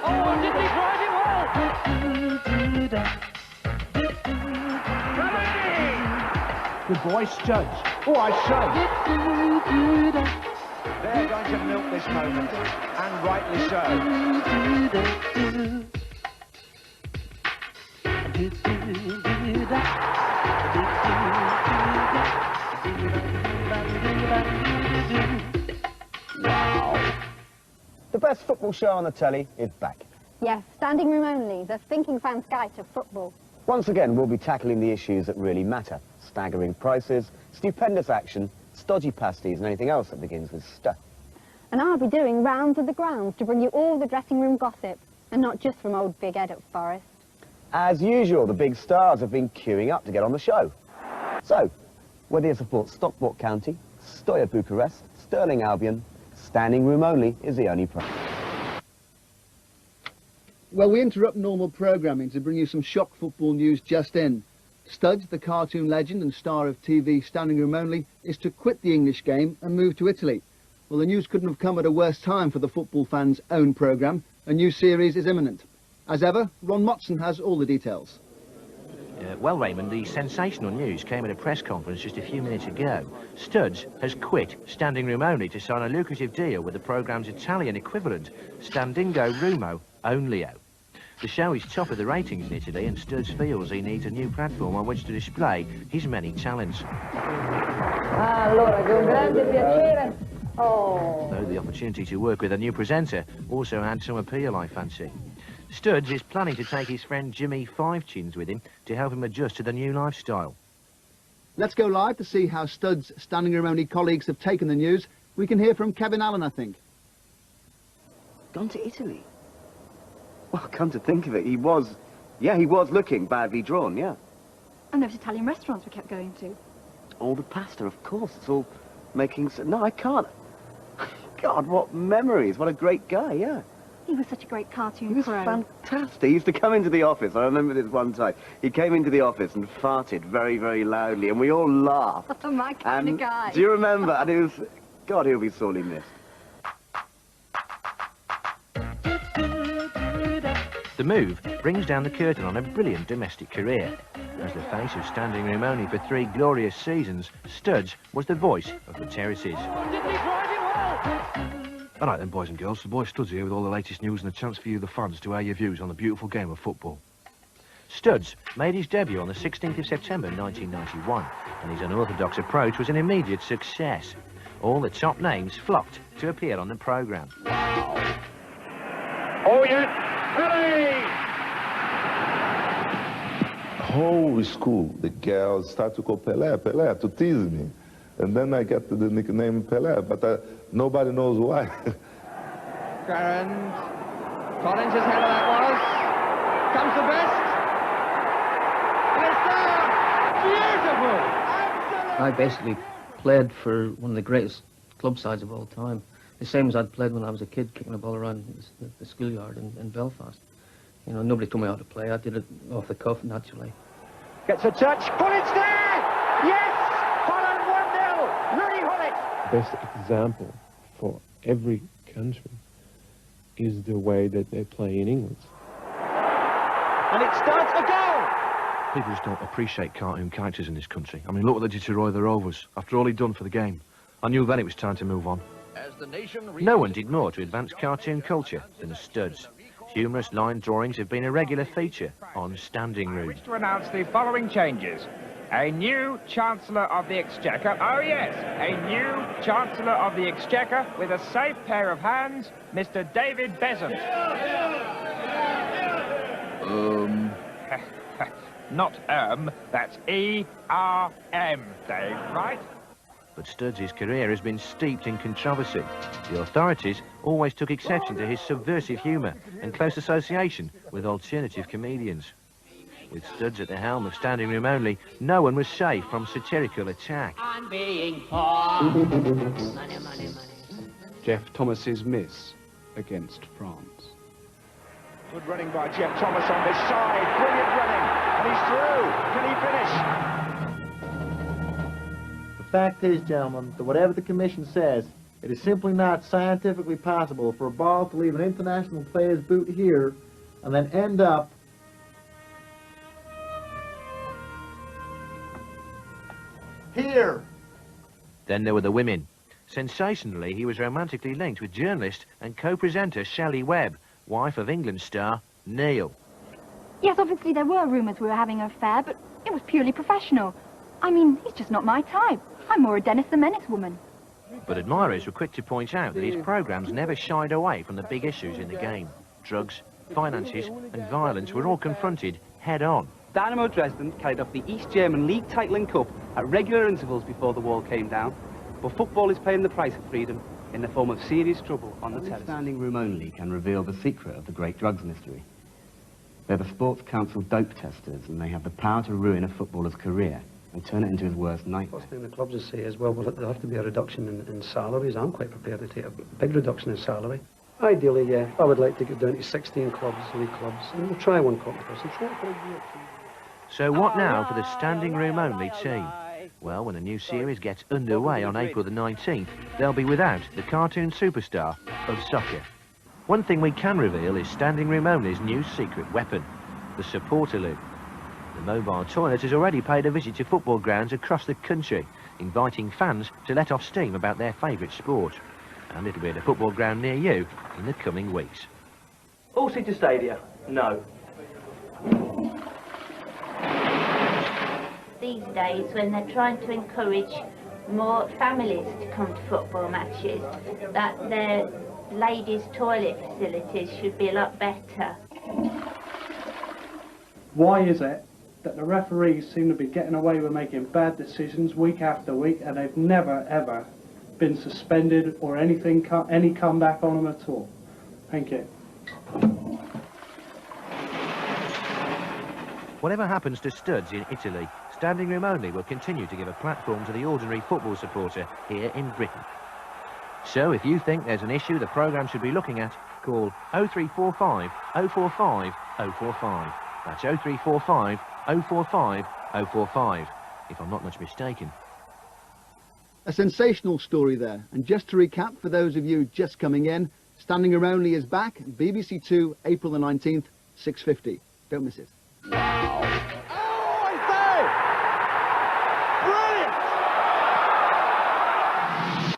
Oh, did he drive it well? Good boy, Studge. Oh, I showed. They're going to milk this moment, and rightly so. Wow. The best football show on the telly is back. Yes, standing room only, the thinking fan's guide to football. Once again, we'll be tackling the issues that really matter. Staggering prices, stupendous action, stodgy pasties, and anything else that begins with stu. And I'll be doing rounds of the grounds to bring you all the dressing room gossip, and not just from old Big Ed at Forest. As usual, the big stars have been queuing up to get on the show. So, whether you support Stockport County, Steaua Bucharest, Stirling Albion, standing room only is the only price. Well, we interrupt normal programming to bring you some shock football news just in. Studge, the cartoon legend and star of TV Standing Room Only, is to quit the English game and move to Italy. Well, the news couldn't have come at a worse time for the football fans' own programme. A new series is imminent. As ever, Ron Motson has all the details. Well, Raymond, the sensational news came at a press conference just a few minutes ago. Studge has quit Standing Room Only to sign a lucrative deal with the programme's Italian equivalent, Standingo Rumo Onlyo. The show is top of the ratings in Italy, and Studge feels he needs a new platform on which to display his many talents. Allora, con grande piacere. Oh. Though the opportunity to work with a new presenter also had some appeal, I fancy. Studge is planning to take his friend Jimmy Five Chins with him to help him adjust to the new lifestyle. Let's go live to see how Studge's Standing Room Only colleagues have taken the news. We can hear from Kevin Allen, I think. Gone to Italy? Well, come to think of it, he was looking badly drawn, yeah. And those Italian restaurants we kept going to. All the pasta, of course, it's all making... No, I can't. God, what memories, what a great guy, yeah. He was such a great cartoon He was pro. fantastic. He used to come into the office. I remember this one time. He came into the office and farted very, very loudly, and we all laughed. My kind of guy. Do you remember? And it was... God, he'll be sorely missed. The move brings down the curtain on a brilliant domestic career. As the face of Standing Room Only for 3 glorious seasons, Studge was the voice of the terraces. All right then, boys and girls, the boy Studge here with all the latest news and a chance for you, the fans, to air your views on the beautiful game of football. Studge made his debut on the 16th of September 1991, and his unorthodox approach was an immediate success. All the top names flocked to appear on the programme. Oh yes, Pelé! Whole school, the girls start to call Pelé, Pelé, to tease me. And then I get the nickname Pelé, but nobody knows why. Garand. Collins' header that was. Comes the best. And it's there. Beautiful! Absolutely. I basically played for one of the greatest club sides of all time. The same as I'd played when I was a kid, kicking the ball around the schoolyard in Belfast. You know, nobody told me how to play. I did it off the cuff, naturally. Gets a touch. Hullit's there! Yes! Holland 1-0! Rudy Hullit! Best example for every country is the way that they play in England. And it starts a goal! People just don't appreciate cartoon characters in this country. I mean, look what they did to Roy the Rovers, after all he'd done for the game. I knew then it was time to move on. No one did more to advance cartoon culture than Studge. Humorous line drawings have been a regular feature on Standing Room. To announce the following changes. A new Chancellor of the Exchequer. Oh yes, a new Chancellor of the Exchequer with a safe pair of hands, Mr. David Besant. Not that's E-R-M, Dave, right? But Studge's career has been steeped in controversy. The authorities always took exception to his subversive humour and close association with alternative comedians. With Studge at the helm of Standing Room Only, no one was safe from satirical attack. I'm being poor. Money, money, money. Jeff Thomas's miss against France. Good running by Jeff Thomas on this side. Brilliant running. And he's through. Can he finish? The fact is, gentlemen, that whatever the Commission says, it is simply not scientifically possible for a ball to leave an international player's boot here and then end up here. Then there were the women. Sensationally, he was romantically linked with journalist and co-presenter Shelley Webb, wife of England star Neil. Yes, obviously there were rumours we were having an affair, but it was purely professional. I mean, he's just not my type. I'm more a Dennis the Menace woman. But admirers were quick to point out that his programmes never shied away from the big issues in the game. Drugs, finances and violence were all confronted head-on. Dynamo Dresden carried off the East German League title and cup at regular intervals before the wall came down. But football is paying the price of freedom in the form of serious trouble on the terrace. Standing room only can reveal the secret of the great drugs mystery. They're the Sports Council dope testers, and they have the power to ruin a footballer's career and turn it into his worst nightmare. First thing the clubs will say is, well, there'll have to be a reduction in salaries. I'm quite prepared to take a big reduction in salary. Ideally, yeah, I would like to get down to 16 clubs, league clubs, and we'll try one competition. So what now for the standing room only team? Well, when a new series gets underway on April the 19th, they'll be without the cartoon superstar of soccer. One thing we can reveal is standing room only's new secret weapon, the supporter loo. The mobile toilet has already paid a visit to football grounds across the country, inviting fans to let off steam about their favourite sport. And it'll be at a football ground near you in the coming weeks. All-seater stadia? No. These days, when they're trying to encourage more families to come to football matches, that their ladies' toilet facilities should be a lot better. Why is it that the referees seem to be getting away with making bad decisions week after week, and they've never ever been suspended or anything, any comeback on them at all? Thank you. Whatever happens to studs in Italy, Standing Room Only will continue to give a platform to the ordinary football supporter here in Britain. So if you think there's an issue the programme should be looking at, call 0345 045 045. That's 0345 045 045, if I'm not much mistaken. A sensational story there. And just to recap, for those of you just coming in, Standing Room Only is back, BBC 2, April the 19th, 6:50. Don't miss it. Wow.